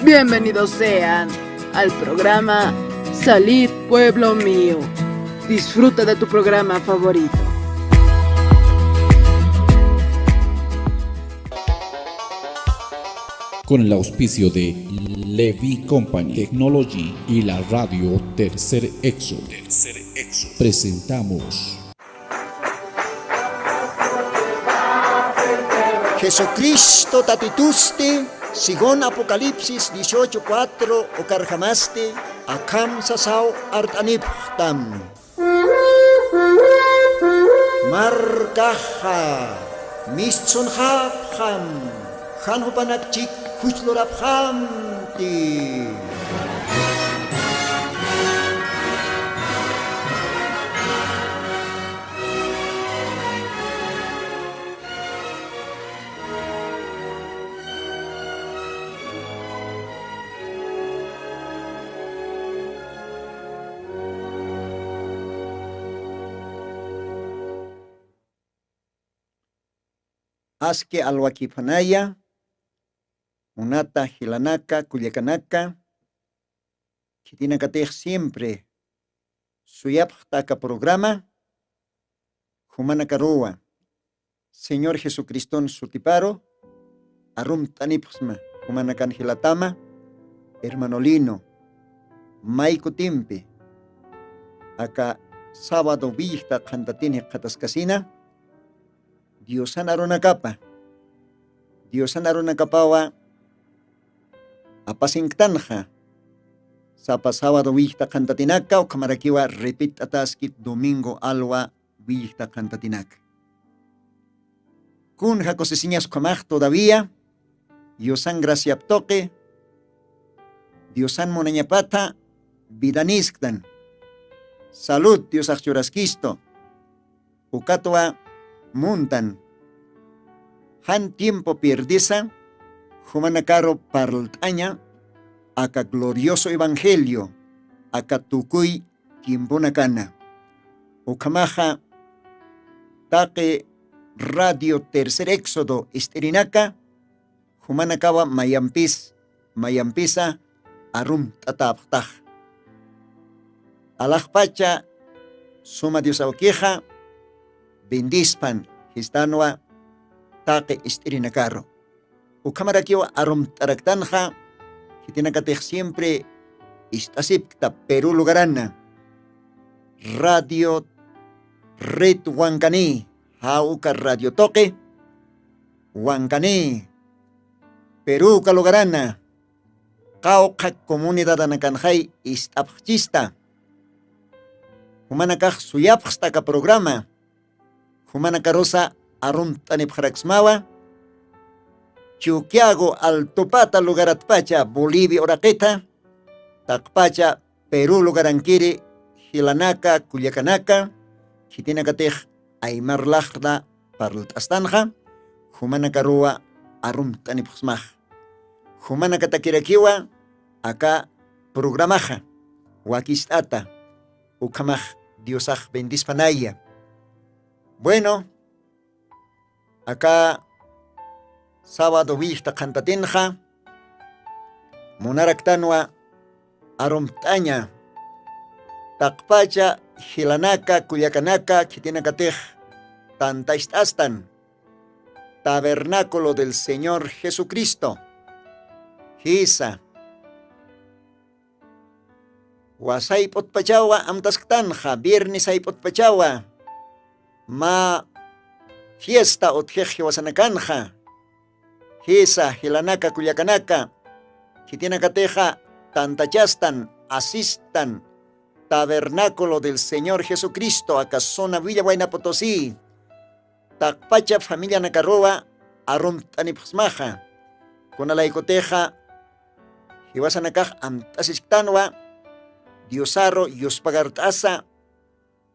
Bienvenidos sean al programa Salir Pueblo Mío. Disfruta de tu programa favorito. Con el auspicio de Levi Company Technology y la radio Tercer Exo, presentamos Jesucristo tatituste, según Apocalipsis 18:4, okarjamaste, akam sasau artaniptam. Markaha, misunhabham, hanhupanakchik hujlorabhamti. Aske alwakipanaya, unata hilanaka, kuyakanaka, kitinakatej siempre, suyaphtaka programa, humanakaroa, Señor Jesucristo sutiparo, arum tanipsma, humanakan hilatama, hermano Lino, Maiko Timpe, aka sábado villita kantatini kataskasina, Diosan arunakapa. Diosan arunakapawa apasingtanja. Sapa sábado villita cantatinaka o kamarakiwa repeat ataskit domingo alwa villita cantatinaka. Kun jacosesiñas komaj todavía. Diosan graciaptoque. Diosan monañapata vidanisktan. Salud Dios achurasquisto. Ukatwa muntan. Han tiempo pierdisa, humanakaro parltaña, aka glorioso evangelio, aka tukuy tiemponakana. Ukamaja, take radio Tercer Éxodo esterinaka, humanakawa mayampisa, arum tataptaj. Alajpacha, suma diosauqueja, bendispan, histanwa, take istrinakaro. Ukamarakiwa arum taraktanja, hitinakatej siempre istasipta Perú lugarana. Radio Red Huancani, hauka radio toque, Huancani, Perú kalugarana, kauka comunidad anakanjay istapchista. Humanakaj suyapstaka programa, humanakarosa arum tanipjaraxmawa, Chuquiago Altopata lugaratpacha Bolivia oraqueta, Takpacha Perú lugaranquiri, Hilanaka, Culiacanaka, Hitinacatej Aymar Lajda Parltastanja, Humanacarua arum tanipjmaj. Humanacataquiraquiwa, acá programaja, Wakistata, Ukamaj Diosaj bendispanaya. Bueno, acá sábado vista cantatinja, monaraktanwa arumtaña, takpacha, hilanaka, cuyacanaka, kitinacatej, tantaistastan, tabernáculo del Señor Jesucristo, hisa, wasay potpachawa amtasktanja, viernes ay potpachawa, ma fiesta otjeje wasanakanja, hisa, hilanaka, cuyacanaka, kitinakateja, tantachastan, asistan, tabernáculo del Señor Jesucristo, acasona Villa Huayna Potosí, takpacha familia nakarroa, arum tanipsmaja, kunalaikoteja, hiwasanakaj amtasistanwa, diosarro yospagartasa,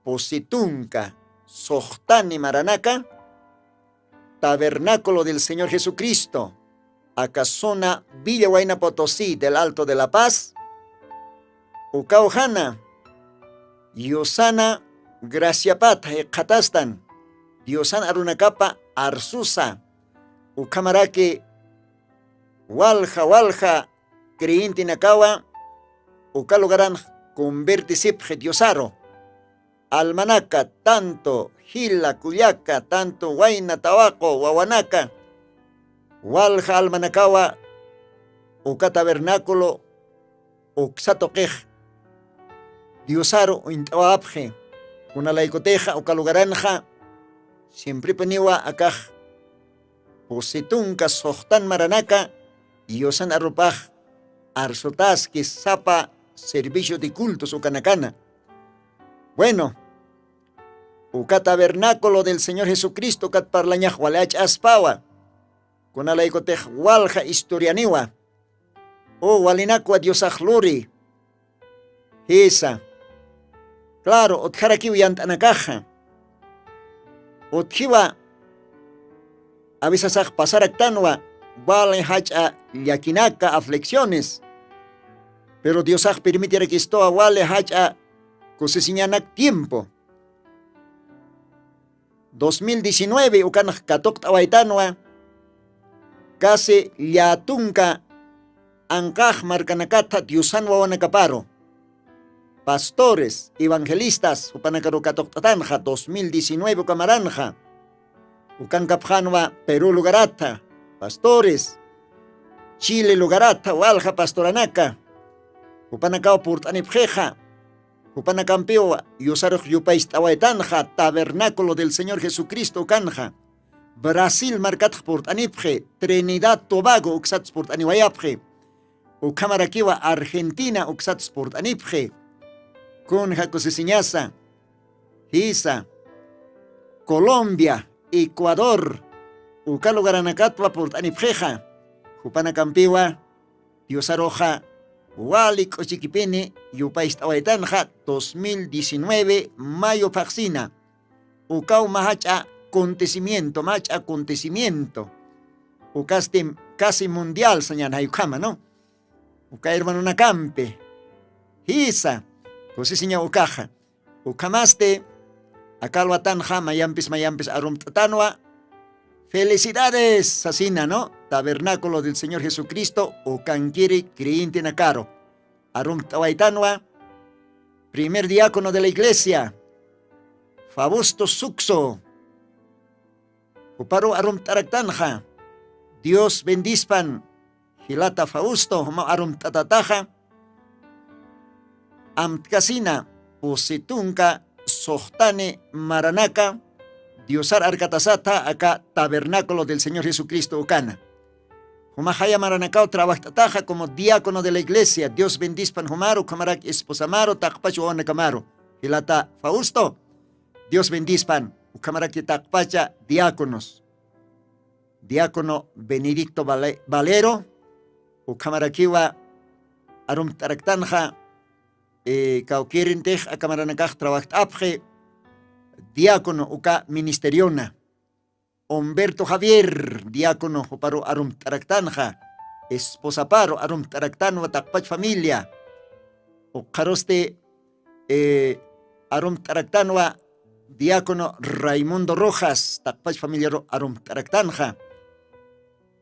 positunka, sohtani maranaka, tabernáculo del Señor Jesucristo, acasona Villa Huayna Potosí del Alto de la Paz, Ucaujana, Yosana Graciapata Katastan, Diosana Arunacapa Arsusa, Ucamaraki, Walja, creyente nakawa uka lugaran convertisipje diosaro almanaca tanto Gila Cuyaca tanto Huayna Tabaco Wawanaka walja almanakawa uka tabernáculo uksatoquej diosaro intawapje una laicoteja uka lugaranja siempre peniwa akaj positunka sohtan maranaka diosan arropaj arsotaski sapa servicio de cultos ukanakana. Bueno, uka tabernáculo del Señor Jesucristo kat parlañaj walach aspawa con alaikotej walja historianiwa o walinakwa diosajluri esa claro otjarakiw yantanakaja otjiwa avisasaj pasaraktanwa vale hacha yakinaka aflicciones pero Diosaj permitirá que esto vale hacha cosesiñanak tiempo 2019 ukanaj katok tawaitanwa casi yatunka ankaj markanakata Diosan wawanakaparo pastores evangelistas upanakaru katok tatanja 2019 ukamaranja ukankapjanwa Perú lugarata pastores Chile lugarata walja pastoranaka upanakaw purtanipjeja upanakampeo yusaroj yupais tawaitanja tabernáculo del Señor Jesucristo kanja Brasil markat purtanipje Trinidad Tobago uksats purtaniwayapje ukamarakiwa Argentina uksats purtanipje kunja kusisiñasa hisa Colombia Ecuador ukalugaranakatwa purtanipjeja upanakampiwa Diosaroja Walik Ochikipini Yupais Tawaitanja 2019 Mayo Paxina Ukau Mahacha acontecimiento Ukastim casi mundial señan Hayukama, ¿no? Uka hermano Nakampe Hisa Kosisiña Ukaja Ukamaste Akalwa Tanja Mayampis Arum Tatanwa Felicidades, Sasina, ¿no? Tabernáculo del Señor Jesucristo, o Kankiri creyente Nakaro. Arum Tawaitanwa, primer diácono de la iglesia, Fausto Suxo. Uparo Arum Taraktanja, Dios bendispan, Hilata Fausto, Arum Tatataja, Amtkasina, Positunka, Sohtane Maranaka, Diosar Arkatasata, acá tabernáculo del Señor Jesucristo Ukana. Humahaya Maranakao trabajtataja como diácono de la iglesia. Dios bendispan Humaru, Kamarak esposamaro, Takpacho Onacamaro. Hilata Fausto, Dios bendispan, Ukamaraki Takpacha, diáconos. Diácono Benedicto Valero, Ukamarakiwa Arum Taraktanja, Kaukirintej, Akamaranakaj trabajtapje. Diácono uka ministeriona Humberto Javier diácono paro arum taraktanja esposa paro arum taraktanwa takpach familia ukaroste arum taraktanwa diácono Raimundo Rojas takpach familia arum taraktanja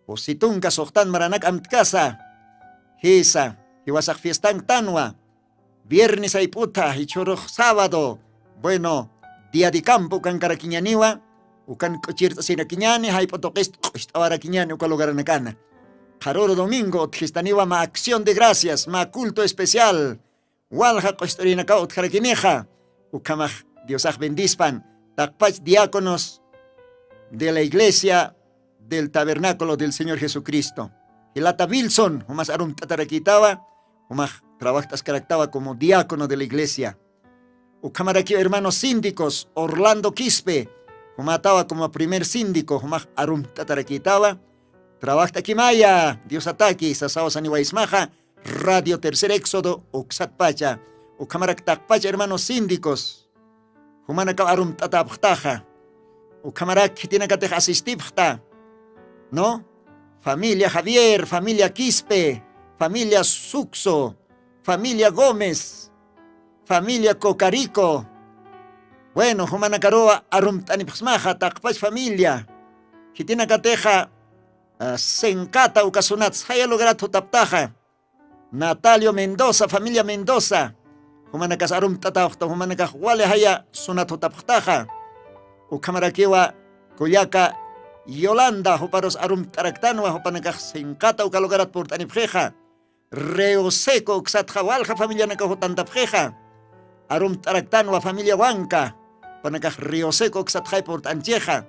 positunka sohtan maranak amtkasa hisa hiwasak fiestan tanwa viernes ay puta hichoro sábado bueno día de campo kan karakiñaniwa ukan kochirta sinakiñani hay potokest awarakiñani uka lugaranakana jaroro domingo tjistaniwa ma acción de gracias ma culto especial walja kostorinaka utkarakineja ukamaj diosaj bendispan takpach diáconos de la iglesia del tabernáculo del Señor Jesucristo Hilata Wilson humas arum tatarakitawa humaj trabajas caractaba como diácono de la iglesia Ukamaraki hermanos síndicos, Orlando Quispe, Humataba como primer síndico, Humaj Arum Tatarakitawa, Trabaja Kimaya, Dios Ataki, Sasao Saniwa Ismaja, Radio Tercer Éxodo, Uxatpacha, Ukamarak Takpacha, hermanos síndicos, Humanaka Arum Tataptaja, Ukamarak Tinakatej Asistipta, ¿no? Familia Javier, familia Quispe, familia Suxo, familia Gómez, familia Cocarico. Bueno, Humanacaroa Arum Tanipsmaja, Takpach familia. Kitina Kateja, Senkata Ukasunats, Haya Lograto Taptaja. Natalio Mendoza, familia Mendoza. Humanakas arum tatawta, humanakas wale haya sunatotaptaja. Ukamarakiwa Kuyaka Yolanda, huparos arum taraktanwa, hupanakas sinkata ukalogarat portanipjeja. Reo Seco, Xatjawalja, familia Nakahotantapjeja. Arum taraktanwa, familia Huanca. Panakas Río Seco, Xatjai portancheja.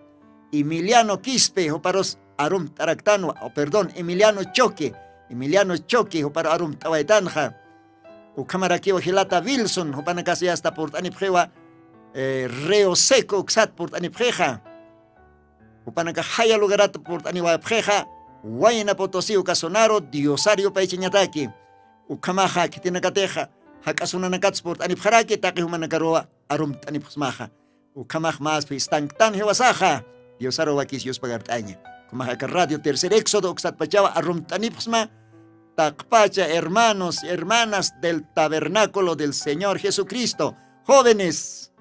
Emiliano Quispe, huparos arum taraktanwa, perdón, Emiliano Choque, para arum tawaitanja. Ukamarakiwa Hilata Wilson, hupanakas ya hasta portanipjewa. Reo Seco, Xat portanipjeja. Upanakas haya lugarat portanipjeja. Huayna Potosí, Ucasonaro, Diosario Paichiñataki, Ucamaja, Kitinakateja, Hakasunanakats por Anipjaraki, Taki Humanakaroa, Arum Tanipsmaja, Ucamaj más Pistanctan Hewasaja, Diosaro Wakis Yus Pagartaña, Kumaja Radio Tercer Éxodo, Uxat Pachava, Arum Tanipsma, Takpacha, hermanos y hermanas del tabernáculo del Señor Jesucristo, jóvenes,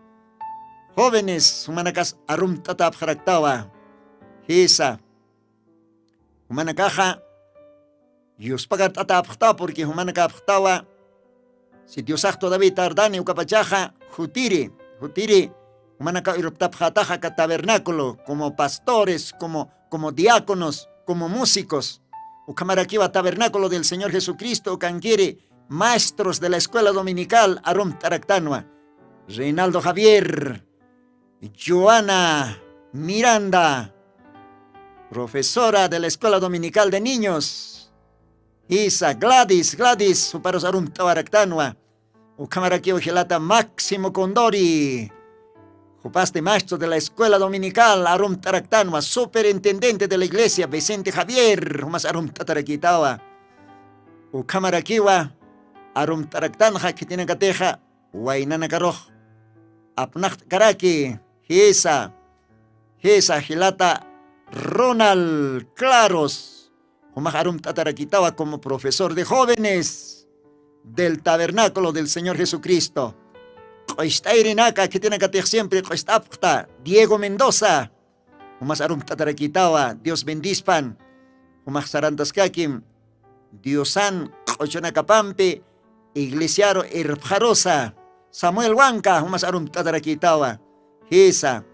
Humanakas Arum Tatap Jaraktawa, Hisa. Humanakaja, Dios pagat atapta porque humanakaptawa, si Dios todavía tardani ukapachaja, jutiri, humanaka iruptapjataja ka tabernáculo, como pastores, como diáconos, como músicos, ukamarakiwa tabernáculo del Señor Jesucristo, canquiri, maestros de la escuela dominical, arum taraktanwa, Reinaldo Javier, Joana Miranda, profesora de la Escuela Dominical de Niños, Isa, Gladys, Uparos Arum Tabaraktanwa, Ukamarakiwa Gelata Máximo Condori, Upaste maestro de la Escuela Dominical, Arum Taraktanwa, superintendente de la Iglesia, Vicente Javier, Umas Arum Tatarakitawa, Ukamarakiwa, Arum Taraktanja, que tiene Gateja, Huaynana Karoj, Apnacht Karaki, Isa, Gelata Ronald Claros, Humajarum Tatarakitawa como profesor de jóvenes del tabernáculo del Señor Jesucristo. Coistairinaka, que tiene que tener siempre Coistapta, Diego Mendoza, Humasarum Tatarakitawa, Dios bendispan, Humasarantaskakim, Diosan, Cochonacapampe, Iglesiaro Erjarosa, Samuel Huanca, Humasarum Tatarakitawa, Hisa,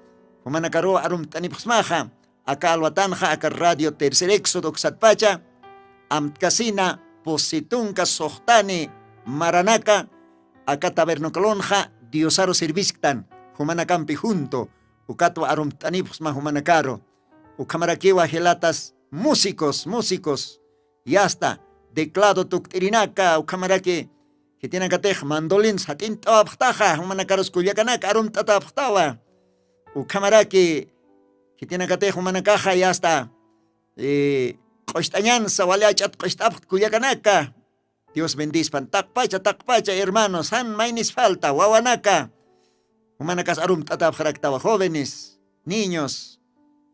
Humanacaro Arum Tanipsmaja, acá alwatanja, acá Radio Tercer Éxodo, Xatpacha, Amtkasina, Positunca, Sohtani, Maranaca, acá Tabernacolonja, Diosaro Servistan, Humanacampi junto, Ucato Arum Tanipsma, Humanacaro, Ucamaraquiwa Gelatas, músicos, y hasta, Declado Tuctirinaca, Ucamaraki, que tiene Gatej, mandolins, Hatin Tabtaja, Humanacaros Culiacanac, Arum Tataptawa, Ucamaraki, que tiene que tener una caja y hasta Costañanza, Waliachat, Costapt, Cuyacanaka. Dios bendispan, takpacha, hermanos, han mainis falta, Wawanaka. Humanacas arum tatap jaraktawa, jóvenes, niños,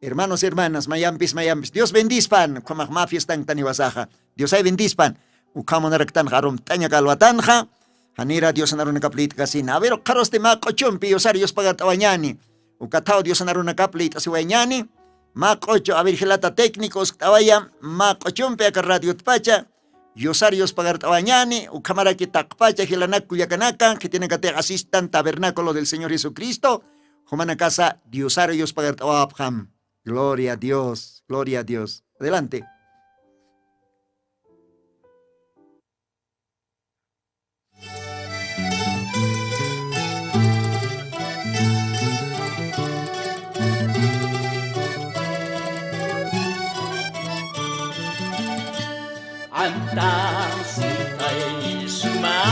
hermanos, hermanas, mayampis. Dios bendispan, Kumak mafias tan taniwasaja. Dios ay bendispan, Ukamon rectan harum taña calvatanja. Hanira Dios anaruna kaplit kasina. A ver, caros de maco chumpi, osarios pagatawanyani. Ukatao Dios anaruna kaplit asiwanyani. Macocho, a virgelata técnicos, tawaya, macochumpe a radio pacha. Yosarios pagartawanyani, ukamaraki takpacha, gilanak kuyakanaka, que tiene que tener asistan tabernáculo del Señor Jesucristo. Humana casa, Diosarios pagartawabham. Gloria a Dios, gloria a Dios. Adelante. Antasitay suma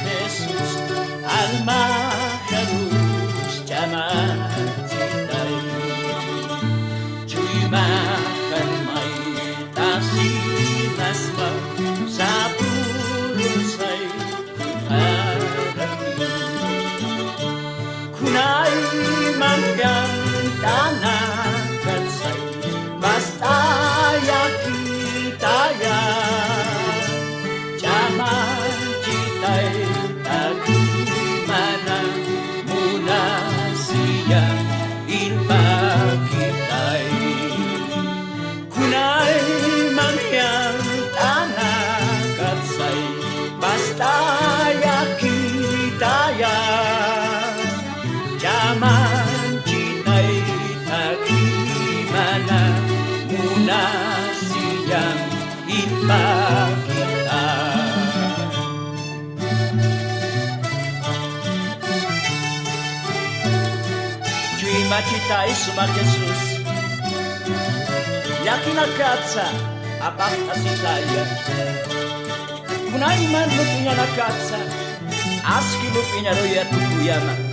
Jesus, alma Jesús llamatitay. Chuymakan may tasinas ma sa pulusay haraki. Kunay manggang tanakatsay, basta yakitaya. Kunay mangyang tanakatsay, machita isuma Jesus yakina katsa abasta sitaya kunai man lupinya na katsa aski lupinya roya tukuyama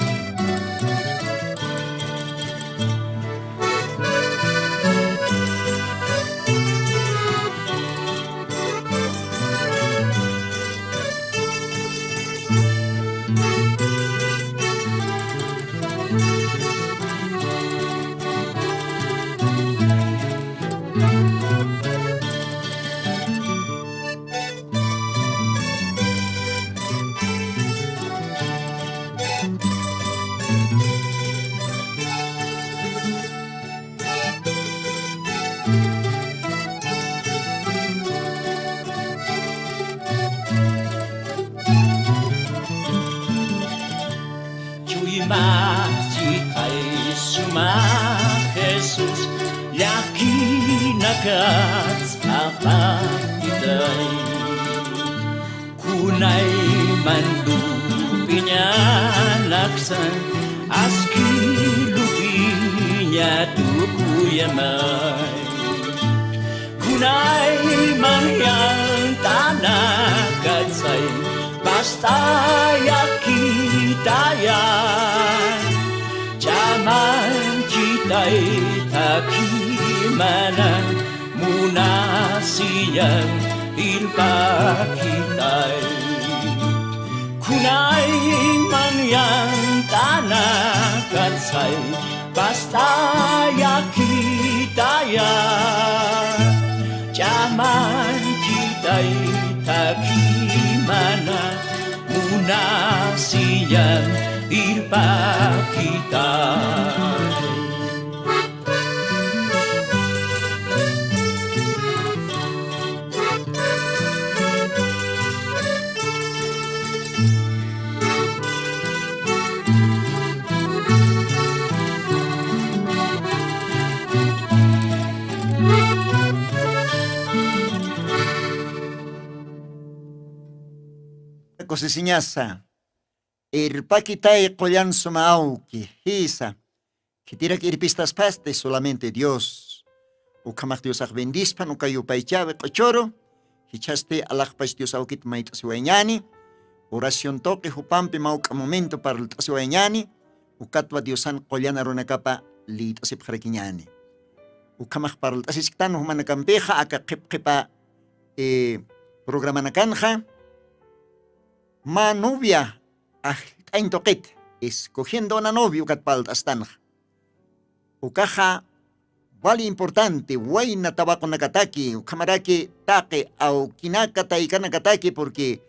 Jesus yakin agad apa itay kunay manlupinya laksan aski lupinya tukuyamay kunay mangyang tanagad say basta yakitayan jaman kita'y takimanan muna siyang ilpakitay kunay mangyang tanakat say basta yakitayan jaman kita'y takimanan muna siyang ilpakitay Cosisiñasa, el paquitay collan sumaauki, hisa, que tira que irpistas paste solamente Dios. Ukamak Dios ak bendispan, ukayo paichave cochoro, hichaste alak pas Dios aukit mait asiwañani, oración toque hupampe mauka momento para el asiwañani, ukatwa Diosan collan aronacapa lit asipjaraquiñani. Ukamak para el asistan humanakampeja, aka kipkipa programa nakanja, ma novia ain toquet escogiendo una novia ukat paltastan ukaja vale importante waina tabaco nakataki ukamaraki take au kinaka taikana kataki porque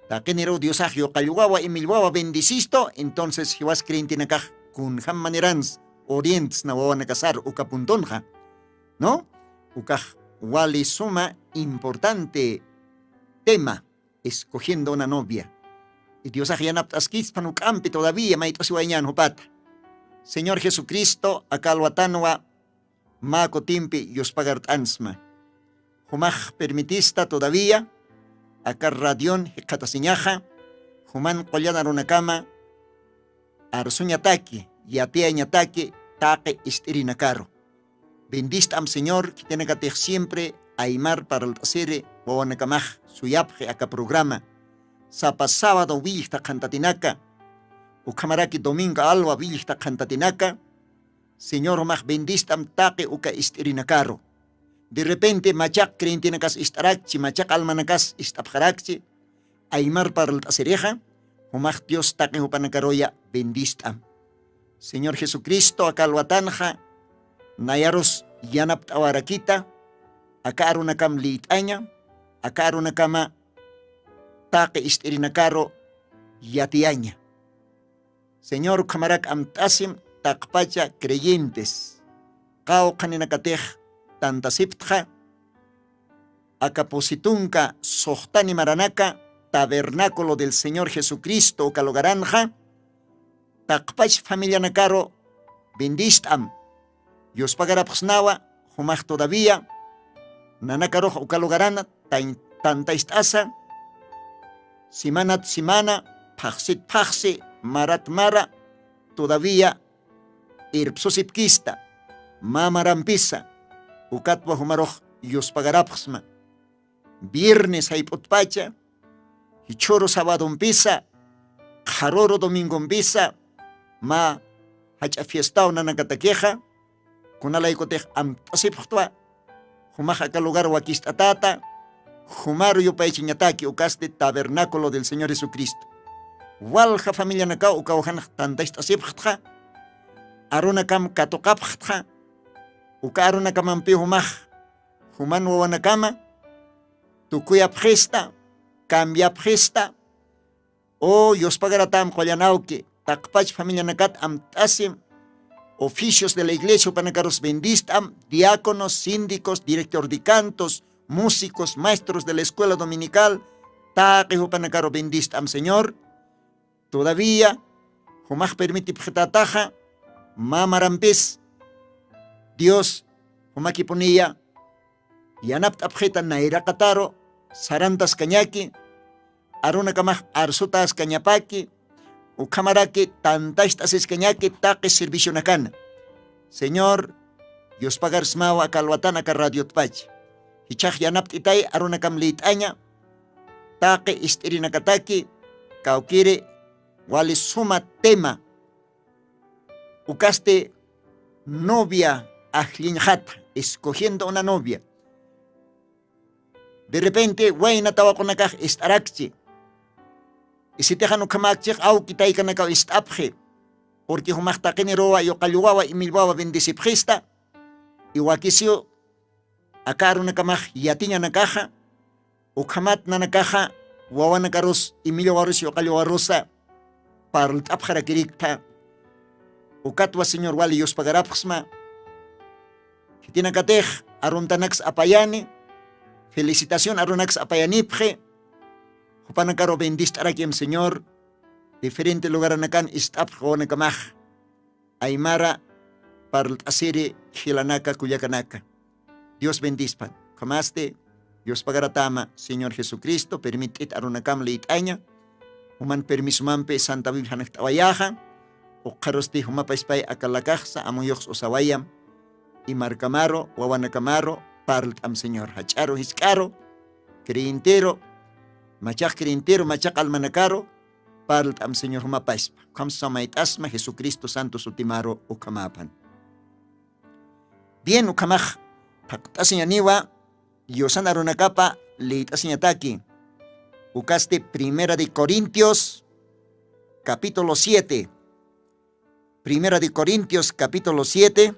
takenero diosagio kayuwawa emilwawa bendicisto entonces hiwas crente nakaj kun ham manerans orients na wawa nakasar ukapuntonja no ukaj vale suma importante tema escogiendo una novia. Y Dios ajianap taskis panukampi todavía maitosiwañan hupata. Señor Jesucristo, akalwatanwa mako timpi yospagart ansma. Humaj permitista todavía, akar radión hikatasiñaja, human qollanaronakama, arsuñataki, yateañataki, taque istirinakaro. Bendista am Señor, que tiene que siempre aimar para el tasere wawanakamaj suyapje aka programa sapa sábado vilta cantatinaka ukamaraki domingo alwa vilta cantatinaka Señor maj bendistam taque uka istirinakaro de repente machak creintinakas istarakchi machak almanakas istapjarakchi aimar para el tasereja umaj Dios taque upanakaroya bendistam Señor Jesucristo akalwatanja nayaros yanap tawarakita akarunakam liitaña akarunakama taque istirinakaro yatiaña. Señor kamarak amtasim takpacha creyentes kao kaninakatej tantasiptja akapositunka sohtani maranaka tabernáculo del Señor Jesucristo kalogaranja takpach familia nakaro bendistam Dios pagarapsnawa humaj todavía nanakaroh ukalogarana tantaistasa simanat simana pajsit pajsi marat mara todavía irpsusipkista, mamarampisa, ukatwa humaroj yuspagarapsma. Viernes haiputpacha, hichoro sabadompisa, jaroro domingompisa, ma hacha fiestao nanakatakeja, kunalaikotej amtasiphtwa, humajaka lugar wakistatata, humaru yupaichiñataki ukaste tabernáculo del Señor Jesucristo. Walja familia nakao ukaujan tantaistasiphtja, arunakam katokaphtja, uka arunakamampi humaj, human wawanakama, tukuyap gesta, cambiap gesta, o yospagaratam koyanauke, takpach familia nakat amtasim, oficios de la iglesia panakaros bendistam, diáconos, síndicos, director de cantos, músicos, maestros de la escuela dominical, taquejo panakaro bendistam, Señor. Todavía, humaj permite pjetataja, mamarampes, Dios, humaki ponía, yanapt abjeta naira kataro, sarantas cañaki, aruna kamaj arsutas cañapaki, ukamaraki tantastas escañaki taque servicio nakana. Señor, Dios pagar smawa akalwatana ka radio tpach. Hichaj yanapt itay aruna kam liitaña, taque istiri nakataki, kaukire, wali suma tema, ukaste novia ajlinjata, escogiendo una novia. De repente, wayna tawa konakaj istarakchi. Y si tejan ukamakchik, au kitay kanakaw istapje. Porque humaktakini roa yo kaluwawa y milwawa bendisipjista. Y wakisio, akaru nakamaj yatinya nakaja. Ukamat na nakaja, wawa nakaros y milwawarus yo kaluwarusa. Parlt apjara kirikta. Ukatwa señor wali yos pagarapsma. Kitinakatej, aruntanax apayani. Felicitación arunax apayanipje. Hupanakaro bendistarakiem Señor. Diferente lugar anakan istapjo nakamaj. Aymara parlt asiri hilanaka kuyakanaka. Dios bendispan. Kamaste, Dios pagaratama, Señor Jesucristo, permitit arunakam leitaña. Human permisumampe Santa Biblia naktawayaja. O karosti humapaispay akalakajsa amoyox osawayam. Y marcamaro, wawanacamaro, parlt am Señor. Hacharo hiskaro, creintero, machak creintero, machak almanacaro, parlt am Señor humapaispa. Kamsamait asma Jesucristo Santo Sutimaro ukamapan. Bien ukamaj, paktasñaniwa, yosan arunakapa, leitasñataki. Ukaste Primera de Corintios, capítulo 7. Primera de Corintios, capítulo 7.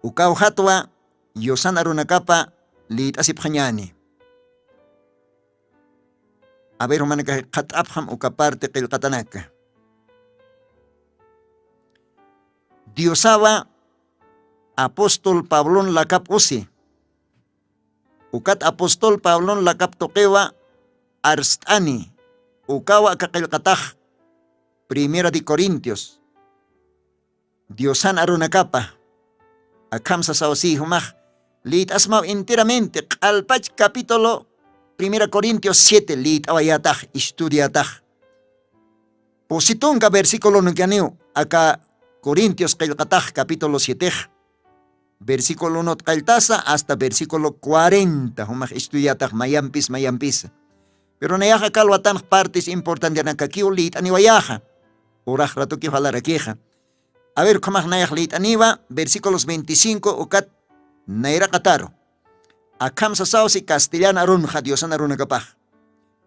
Ukau hatwa, yosan arunakapa, leitasipjañani. A ver, humanaka katapjam ukaparte qilqatanaka. Diosawa apóstol Pablon lakap usi. Ukat apóstol Pablon lakap tokewa arstani. Ukawa kakilqataj. Primera de Corintios. Diosan arunakapa. Akam sa sawsi humaj. Lit asmaw enteramente. Alpach capítulo 1 Corintios 7. Lit awayataj. Estudiataj. Positonga versículo nukianiu. Aka Corintios qilqataj capítulo 7. Versículo 1 kaltasa hasta versículo 40. Humaj estudiataj mayampis. Pero nayaja kalwatan partes importantes nakakiu lit aniwayaja. Uraj rato ki halarakeja. A ver, kumaj nayaj lit aniwa, versículos 25 ukat naira kataro. Akam sasausi castellana arunja diosan arunakapaj.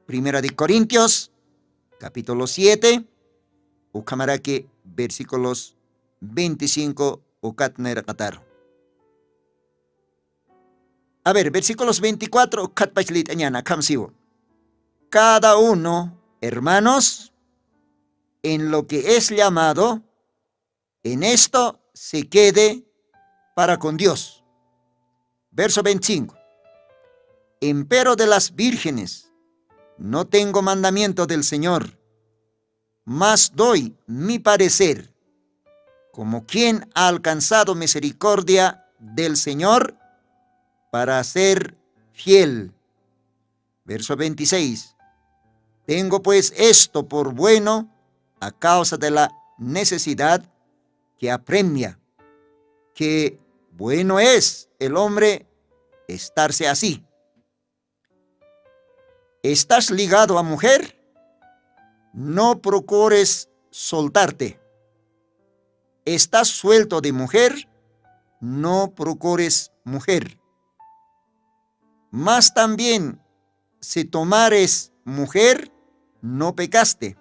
Primera de Corintios, capítulo 7, ukamarake, versículos 25 ukat naira kataro. A ver, versículos 24 ukat pachlit añana, akam siwo. Cada uno, hermanos, en lo que es llamado, en esto se quede para con Dios. Verso 25. Empero de las vírgenes, no tengo mandamiento del Señor, mas doy mi parecer, como quien ha alcanzado misericordia del Señor para ser fiel. Verso 26. Tengo pues esto por bueno a causa de la necesidad que apremia, que bueno es el hombre estarse así. ¿Estás ligado a mujer? No procures soltarte. ¿Estás suelto de mujer? No procures mujer. Mas también, si tomares mujer, no pecaste.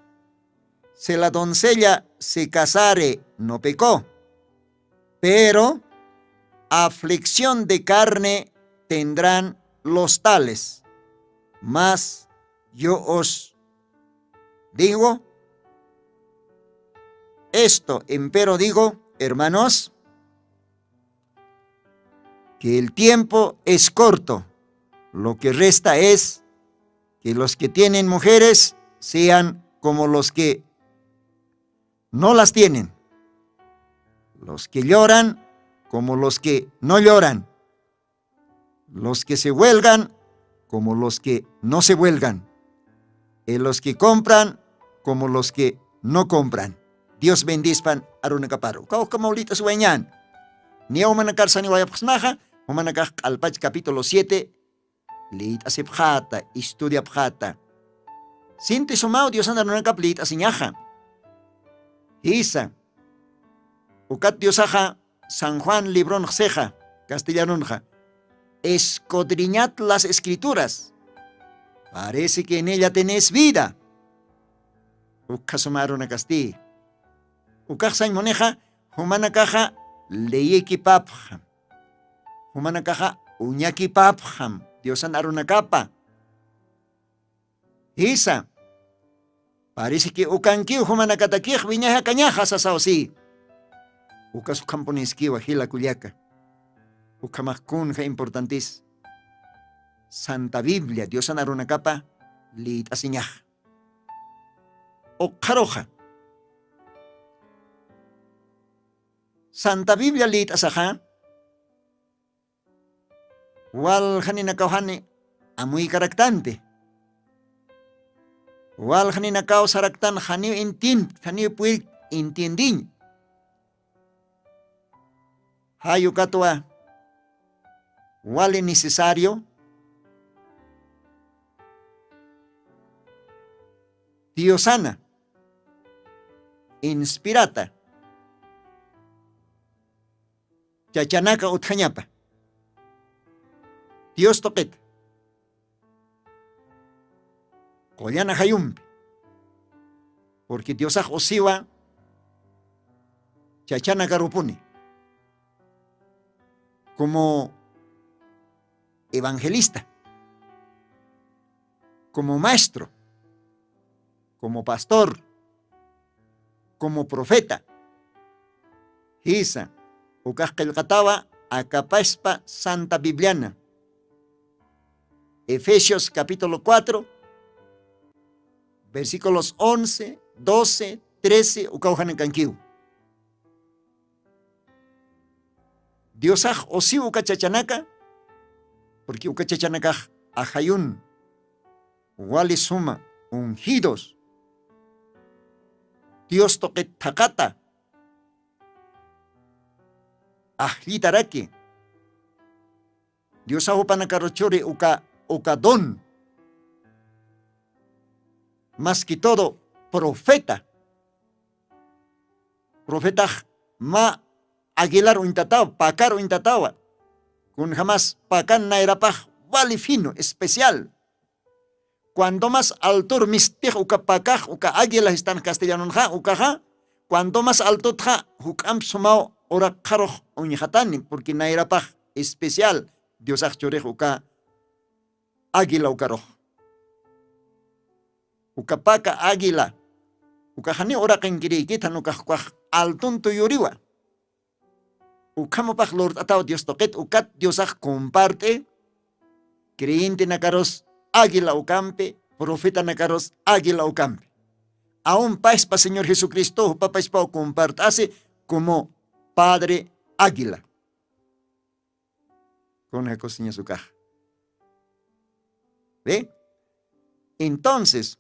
Si la doncella se casare, no pecó. Pero aflicción de carne tendrán los tales. Mas yo os digo, esto empero digo, hermanos, que el tiempo es corto. Lo que resta es que los que tienen mujeres sean como los que no las tienen. Los que lloran como los que no lloran. Los que se huelgan como los que no se huelgan. Y los que compran como los que no compran. Dios bendizpan arunakaparu. Kau kamaulita sueñan. Ni aumanakar sani wayapxnaja, umanakar alpach capítulo 7, leit asepjata, estudia pjata. Sinti sumao Dios anda arunakap leit asiñaja. Isa. Ukat Diosaja, San Juan Librón Ceja, castellanonja. Escudriñad las escrituras. Parece que en ella tenéis vida. Ukasumaron a Castilla. Ukaksañ moneja, humana caja, leyeki papjam. Humana caja, uñaki papjam. Dios andaron a capa. Isa. Parece que ukankiu humana katakij viñaja cañaja sasao sí. Ukasu camponesquiwa hila culiaca. Ukamajkunja importantis. Santa Biblia, Dios andaron a capa, lit asiñaja. Okaroja. Santa Biblia lit asaja. Wal hanina kauhani amuy karaktante. Wal hanina kau saraktan haniu haniu puig intindin. Hayu katwa wal necesario Diosana inspirata chachanaka utjañapa Dios toquet Collana hayumpe porque Dios osiwa chachanaka rupuni como evangelista, como maestro, como pastor, como profeta. Isa, ukajkelkatawa akapaspa Santa Bibliana. Efesios capítulo 4, versículos 11, 12, 13, ukauhanankankiu. Diosaj osi ukachachanaka, porque ukachachanaka ajayun, wali suma, ungidos. Dios toquet takata, ajlitaraki. Dios ahu panakarochori uka don. Más que todo, profeta. Profeta ma Aguilar uintatawa, pacar uintatawa. Kun jamás pacan nairapaj, vale fino, especial. Cuando más altur mistij uka pacaj, uka águila están castellanon ja, uka ja. Cuando más alto ja, ukam sumao ora karoj uñjatani, porque nairapaj, especial. Dios achorej uka águila ukaroj. Uka paca águila. Uka jani ora kenkirikitan uka altun tuyuriwa. Ukamopaj Lord atao Dios toquet, ukat Diosaj comparte, creyente nakaros águila ucampe, profeta nakaros águila ucampe. Aún paispa Señor Jesucristo, papaispa comparte, hace como Padre águila. Con la cocina su caja. ¿Ve? Entonces,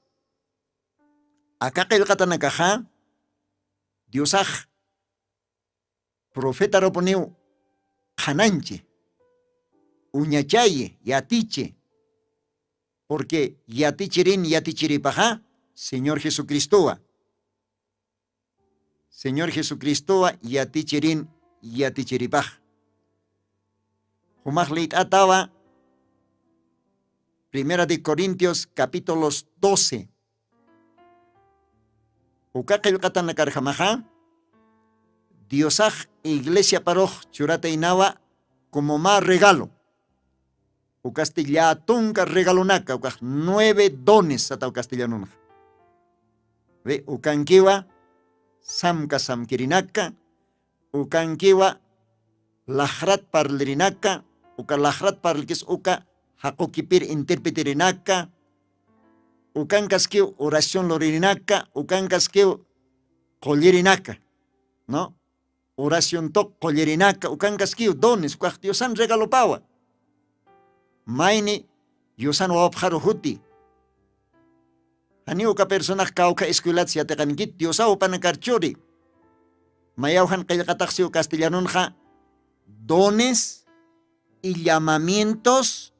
acá que el catanakaja, Diosaj profeta roponeu hananche, uñachaye, yatiche, porque yatichirin yatichiripaja, Señor Jesucristoa. Señor Jesucristoa yatichirin yatichiripaj. Humaj leit atawa, Primera de Corintios capítulos 12. Ukaqil qatan nakarjamaja, Diosaj iglesia paroj churata inawa como más regalo. Castilla tunca regalonaca, ukaj 9 dones atau castellanuna. Ve ukankiwa samka samkirinaka, ukankiwa lahrat parlirinaka, uka lahrat parlikis uka hakokipir interpretirinaka, ukankaskiu oración lorinaka, ukankaskiu kollirinaka, ¿no? Oración tok kollirinaka, ukankaskiu dones, ukaj Diosan regalo pawa. Maini Diosan wapjaro huti. Hani uka personaj kauka escuelat siateqankit Diosau panakarchuri. Mayauhan qillqataksiu castellanunja, dones y llamamientos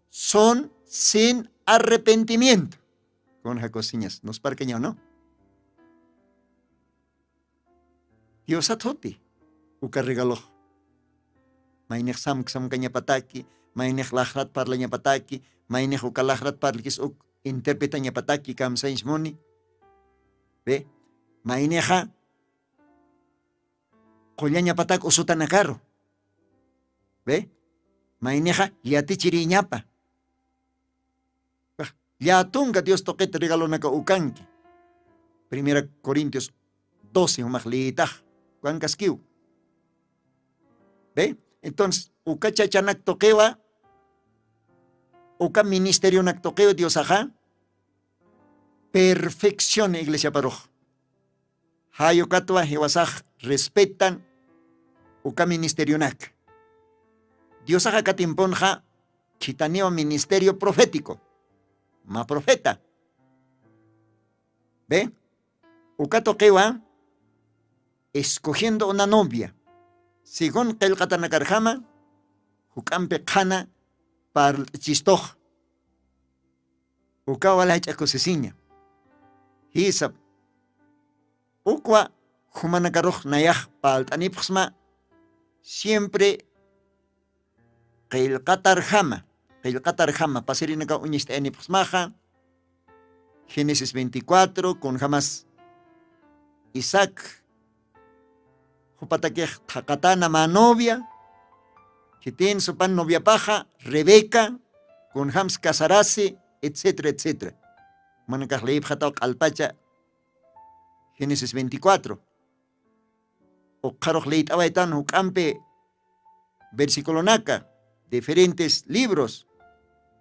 son sin arrepentimiento. Con jacosiñas, nos parqueño, ¿no? Diosat huti, uka regaloj. Mainik sam kanya pataki, mainik lahrat parlanya pataki, mainik uka lahrat parlikis uk interpretanya pataki kam sains moni. Ve, maineja kollanya patak usutan akaro. Ve, maineja yati chiriñapa. Ya tunga Dios toquete regalo naka ukanki. Primera Corintios 12, umajlitaj, kuankaskiu. ¿Ve? Entonces, uka chachanak toquewa, uka ministerio nak toqueo Dios ajá, perfección iglesia paroj. Hayo katwa hewasaj respetan uka ministerio nak. Dios ajá katimponja chitaneo ministerio profético. Ma profeta. ¿Ve? Uka toquewa escogiendo una novia. Según Kelkatanakarjama, Hukampe Kana par Chistoj. Ukawala Chacosesiña. Hisab. Ukwa Humanakaruj Nayaj Palt Anipsma. Siempre Kelkatarjama. Kelkatarjama. Paserinaka Uniste Anipsmaja. Génesis 24, con jamás Isaac. Jupataque Hakatana manovia, que tiene su pan novia paja, Rebeca, con Hams casarase, etcétera, etcétera. Manacas leib hatak alpacha, Génesis 24. O Karoj leit awaitan hukampe, versículo naka, diferentes libros.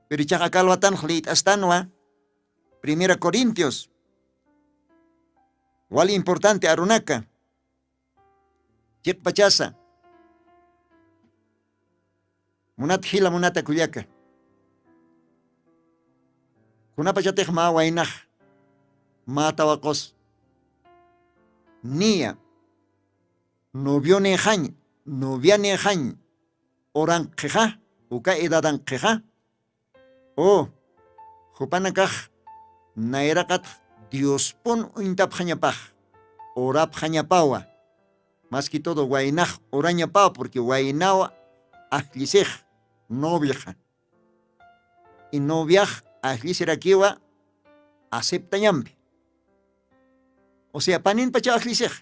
Pero chakakalwatan leit astanwa, Primera Corintios. Wali importante arunaka. Jek pachasa. Munat hila munata kuyaka. Kuna pachateh ma wainah. Ma tawakos. Nia. Novio nejañ. Novia nejañ. Orang keja. Uka edadan keja. Oh. Jupanakaj. Nairakat. Dios pon uintap jañapaj. Orap jañapawa. Más que todo, Guainaj oraña pa, porque Guainao ajlisej, novia. Y novia ajliserakiwa acepta yambe. O sea, panin pacha ajlisej.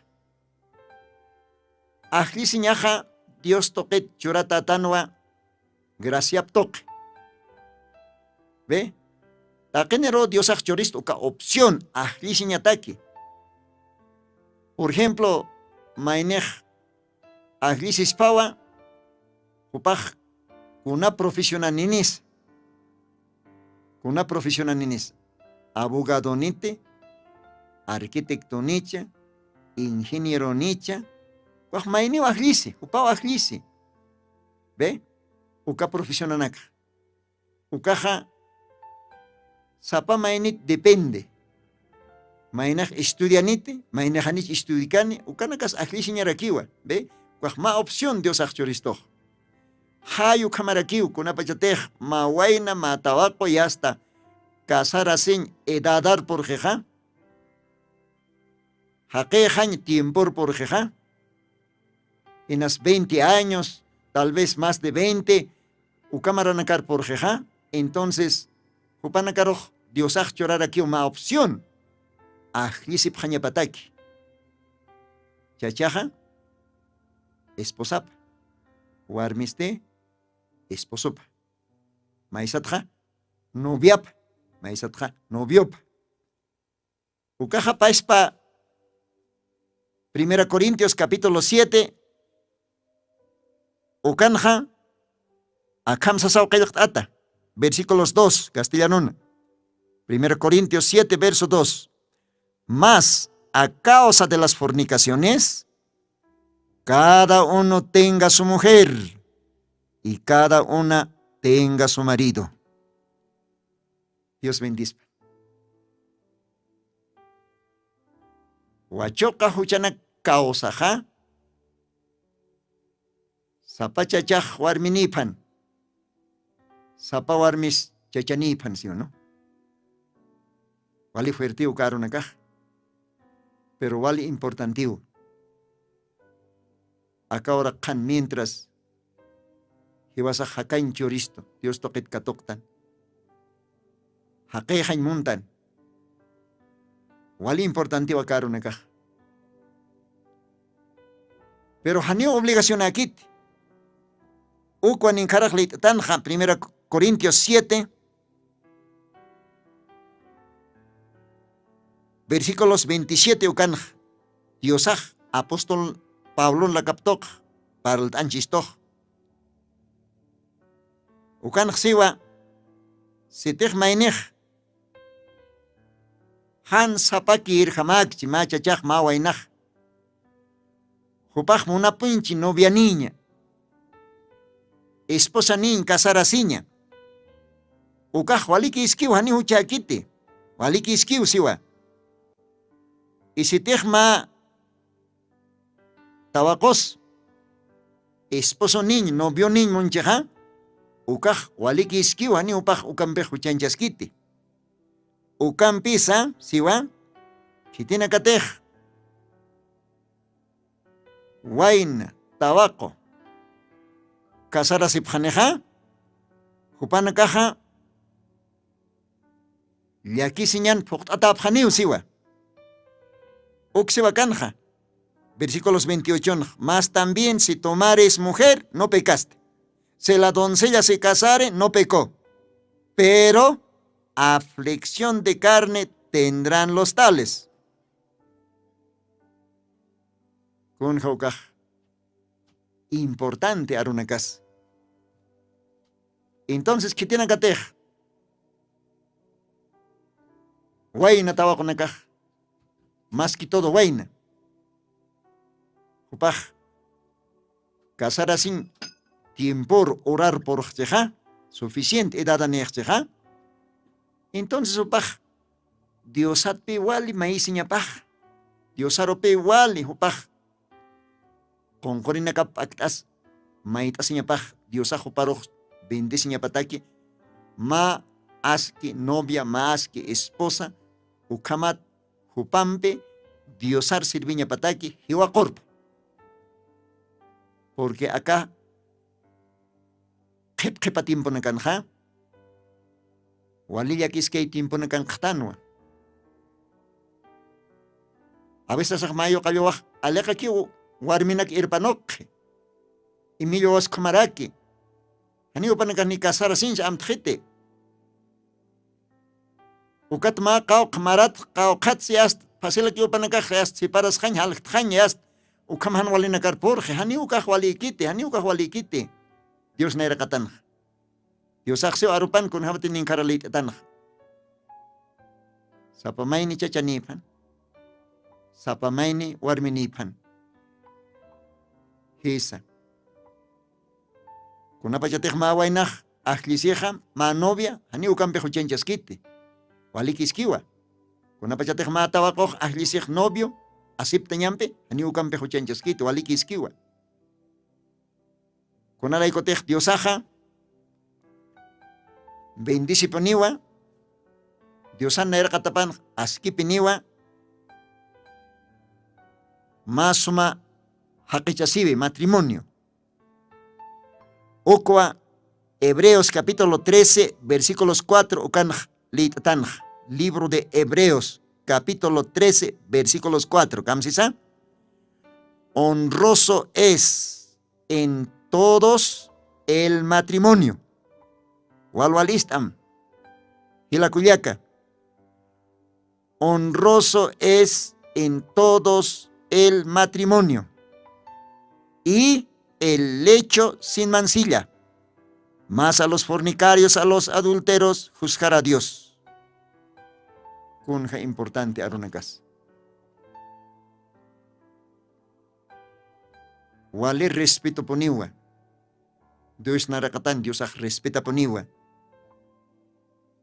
Ajlisiñaja, Dios toquet churata tanwa, gracia toque. ¿Ve? Taquenero Dios ajchoristo, ka opción, ajlisiñataki. Por ejemplo, Mainej Aglis Pawa Upaj una profesional ninis. Una profesional ninis. Abogado nite, arquitecto nicha, ingeniero nicha. Waj maini aglisi, upa aglisi. ¿Ve? Uka profesional naka. Ukaja sapa mainit depende. Mainaj estudianite, mainaj anich estudiacani, ukanakas aglisiñarakiwa, ¿ve? ma opción Dios achuristo. Hayu kamarakiu kunapachatej ma waina ma tabaco y hasta casar sin edadar por jeja. Jaquejañ tiempo por jeja. En las 20 años, tal vez más de 20, ucamaranacar por jeja. Entonces, upanacaroj Dios chorar aquí una opción. Ajlisip jañapataki. Chachaja, esposap. Warmiste, esposop. Maisatja, noviap. Maisatja, noviop. Ucaja paispa 1 Corintios capítulo 7. Ukanja, akamsasau ata. Versículos 2, castellano. 1 Corintios 7, verso 2. Mas, a causa de las fornicaciones, cada uno tenga su mujer y cada una tenga su marido. Dios bendice. Huachoca huchana causaja. Sapa chachaj warminipan. Sapa warmis chachanipan, ¿sí o no? Vale fuertiu caro na caja. Pero vale importantiu. Acá ahora can mientras ibas a jacain choristo, Dios toquet katoktan. Jaquejain muntan. Vale importantiu caro na caja. Pero hanio obligación aquí. Ukuan inkaraj tanja 1 Corintios 7, versículos 27 ukan Diosaj apóstol Pablo la captok para el anchistoj. Ukan siwa sitej mainej han sapakir hamak chimacha chaj mawainaj. Jupaj munapinchi novia niña. Esposa niña casara siña. Ukaj waliki iskiu hani huchakiti. Waliki iskiu siwa. Y si ma tabacos esposo niño, novio niño moncheja, ukaj waliki iskiu hani upaj ukampe huchanchaskiti. Ukampisa siwa kitina katej. Wain tabaco. Casara sipjaneja, jupana caja, y aquí señan atapjaniu siwa. Uxiwa canja, versículos 28. Mas también si tomares mujer, no pecaste. Si la doncella se casare, no pecó. Pero aflicción de carne tendrán los tales. Con jaukaj. Importante arunakas. Entonces, ¿qué tiene que tejer? Waina tabaco nakaj. Más que todo waina. Upaj. Casar así, tiempo orar por jeja, suficiente edad a jeja. Entonces, upaj. Diosat pe wali maisinya paj. Diosaro pe wali upaj. Con corina cap actas, maita siñapaj, diosajo paro, bende siñapataki, ma aski novia, ma aski esposa, ukamat, jupampe, diosar sirviña pataki, hiwa corpo. Porque acá, kepa tiempo na kanja, walilla kiskei tiempo na kanjtanwa. A veces mayo kayowaj, aleka kiu, warminak irpanok. Emilio was kumaraki. Hani upanak ni kasara sinja amtjite. Ukat ma kau kamarat kau katsiast pasilak upanak khast si paras khan hal khanyast ukamhan walina karpur hani ukah wali kite. Dios naira katan. Dios aksio arupan kun habatin ning karalit tan. Sapa maini chachanipan. Sapa maini warminipan. Hisa. Kuna pachatej ma wainaj ajlisieja ma novia hani ukampe huchenchaskiti. Walikiskiwa. Kuna pachatej ma tabakoj ajlisiej novio asipta ñampe hani ukampe huchenchaskiti walikiskiwa. Kunalaykotej Diosaja bendice poniwa, Diosan nairqatapan askipiniwa, masuma haqichasibi matrimonio. Okwa Hebreos capítulo 13 versículos 4 ukan litanj. Libro de Hebreos capítulo 13 versículos 4. Kamsisa. Honroso es en todos el matrimonio. Walwalistam. Hilakuliaka. Honroso es en todos el matrimonio y el lecho sin mancilla. Más a los fornicarios, a los adúlteros, juzgar a Dios. Kunja importante arunakas. Wale respeto poniwa. Dios narakatan, Dios respeta poniwa.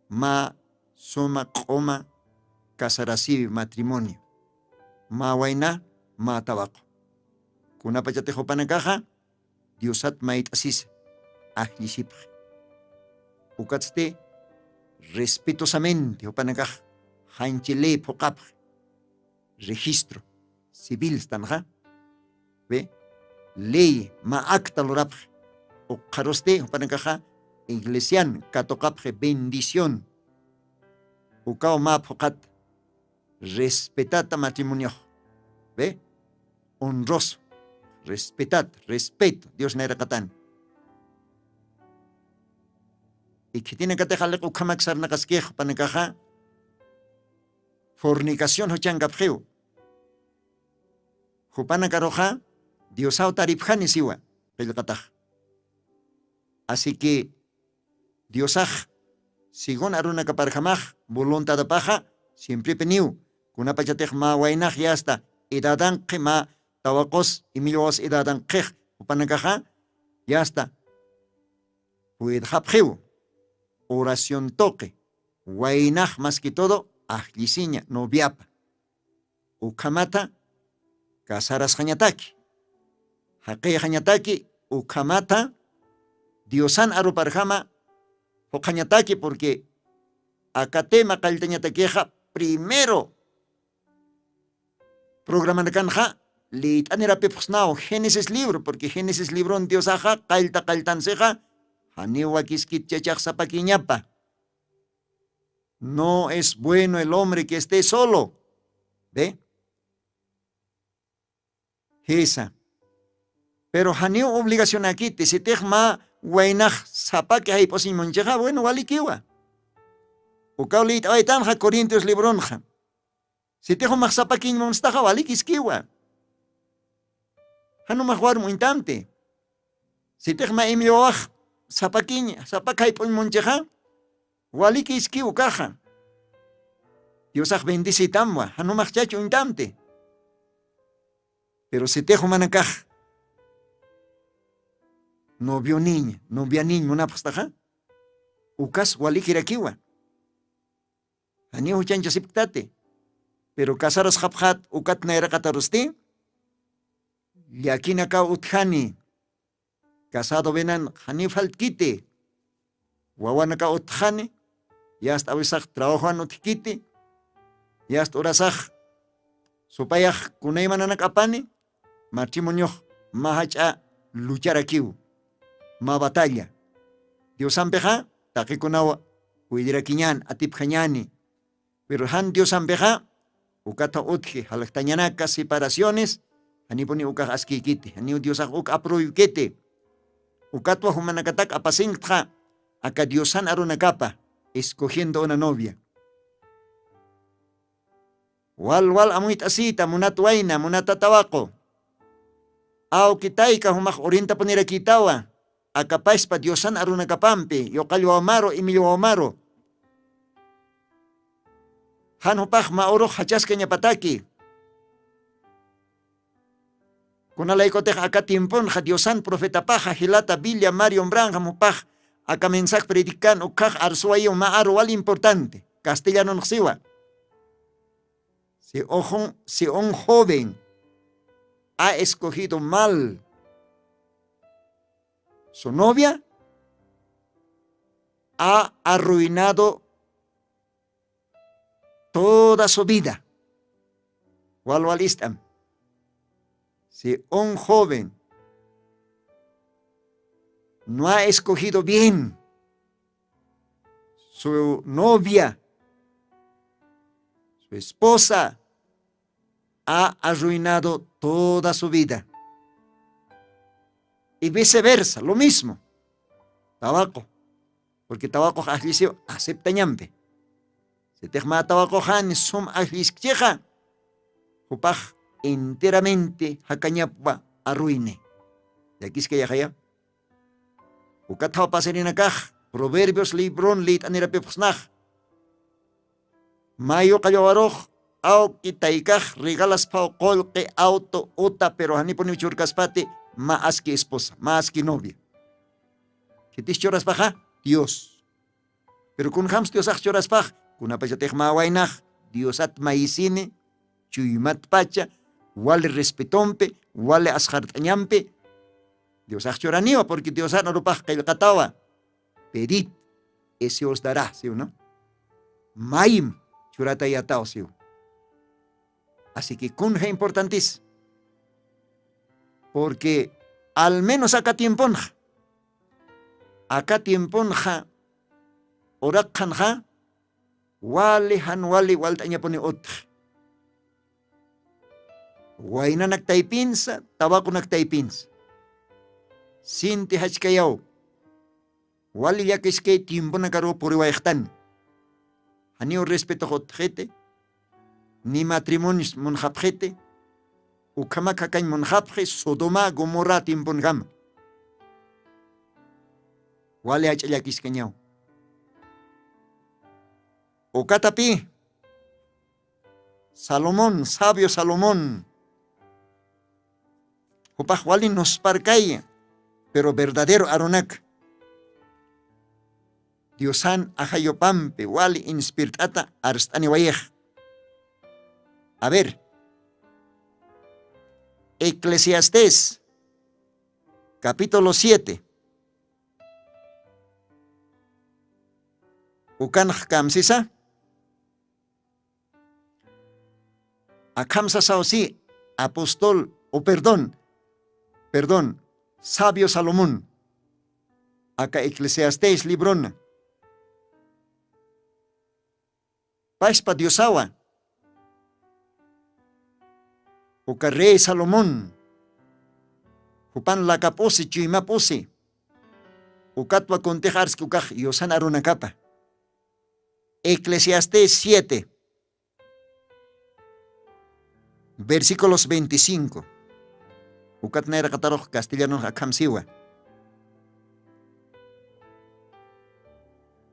Ma soma koma kasarasibi matrimonio. Ma waina ma tabako. Kuna pachatejo panakaja, Diosat mait asis. Ahlisipj. Ukatste respetuosamente opanakaj hanchele pokapj. Registro civil stanja. Ve ley ma acta lorapj. Ukaroste opanakaja iglesian katokapj bendición. Ukao ma pokat respetata matrimonio. Ve honroso. Respeto. Dios nairaqatan. Y que tiene que dejarle ukamaxar nakasquejo panakaja. Fornicación hochangapjeu. Jupanakaroja, Diosao taripjani siwa, pelkataj. Así que Diosaj, sigon aruna kaparjamaj, voluntad de paja, siempre peniu. Kuna pachatej ma wainaj ya hasta edadan ma tawakos y milos edadan kej, upanakaja, ya hasta. Puedjapjeu. Oración toque. Wainaj más que todo, ajlisiña, noviapa. Ukamata, casaras jañataki. Jaque jañataki, ukamata, Diosan aruparjama, o jañataki, porque acatema calteñataqueja, primero, programa de canja, lit anira pepusnao, Génesis libro, porque Génesis libro en Diosaja, caltanseja, Haniwa kiskit chachak sapaquiñapa. No es bueno el hombre que esté solo. ¿Ve? Esa. Pero haniu obligación aquí, te si te ma wainaj sapaki hay posimoncheja, bueno, walikiwa. Ukaulit ay tanja Corintios libronja. Si te ma sapakin monstaja walikiskiwa. Hanu mahwar muintante. Si te ma imioaj sapakiña, sapakay pon moncheja, waliki iskiu caja. Diosaj bendice tamwa, hanumaj chacho intante. Pero si tejo manacaj, novia niña, munapastaja, ukas waliki rakiwa. Anihu chancha siptate. Pero casaros japjat, ukat naira katarusti, yakina ka uthani. Casado venan hanifal kite. Wawanaka utjane. Ya hasta avisaj trabajo anotikite. Ya hasta orasaj. Supayaj kunaymananak apane. Matrimonio mahacha luchar akiu. Ma batalla. Dios ampeja. Takikunawa. Huidira kinyan atip kanyani. Pero han Dios ampeja. Ukata utje. Halaktañanaka separaciones. Haniponi ukaj askikite. Haniu Dios uk apruykete. Ukatwa humanakatak apasingtja, acá Diosan arunakapa, escogiendo una novia. Wal amuit asita, munatwaina, munatatawako. Au kitaika humaj orienta ponira kitawa, acapaspa Diosan arunakapampe, yokalyo amaro y milyo amaro. Hanupaj maoro hachaskeña pataki. Kunalaykotej acá tiempon Diosan profeta paja hilata Biblia Mario Branja mupaj acá mensaje predican ukaj arsuayo ma arwal importante castellano siwa. Si un joven ha escogido mal su novia ha arruinado toda su vida. Walwalistam. Si un joven no ha escogido bien su novia, su esposa, ha arruinado toda su vida. Y viceversa, lo mismo. Tabaco. Porque tabaco ajlisio acepta ñampe. Se tejma tabaco han sum ajliskjeja. Jupaj enteramente hacañapa arruine. De aquí es que ya. Ukatao paserina kaj. Proverbios libron lit anirapepsnaj. Mayo kayawaroj. Au kitaikaj regalas pao kolke auto uta pero haniponi churkaspate más que esposa, más que novia. ¿Qué te choras baja? Dios. Pero con hams Dios ach choras baja. Kuna pachatej mawainaj. Dios at maisine. Chuymat pacha. Wale respetompe. Wale asjartañampe. Dios ach choraniwa porque Dios at narupaj kailkatawa. Pedid. Ese os dará, ¿sí o no? Maim. Churata yatao, ¿sí o? Así que kunja importantísimo. Porque al menos acá tiemponja. Acá tiemponja. Orakanja. Wale han wale waltaña pone otra. Guayna naktaipinsa. Tabaco naktaipinsa. Sinti hachkayao. Wale ya que es que tiempo nakaro por guayjtan. Hanio respeto jotjete. Ni matrimonios monjapjete. Ukama kakañ monjapje Sodoma Gomorra timpongam. Wale achayakis keñao. Okatapi. Salomón, sabio Salomón. Upaj wali nos parcaya, pero verdadero aronak. Diosan ajayopampe wali inspirtata arstani wayej. A ver, Eclesiastés, capítulo 7. Ukanj kamsisa. Akamsa sausi, apóstol, perdón, sabio Salomón. Acá Eclesiastés librona. Paispa diosawa. Uka rey Salomón. Upan la caposi chuimaposi. Ukatwa contejars que ukaj yosan arunakapa. Eclesiastés 7. Versículos 25. Ukatnaira kataroj castellano akamsiwa.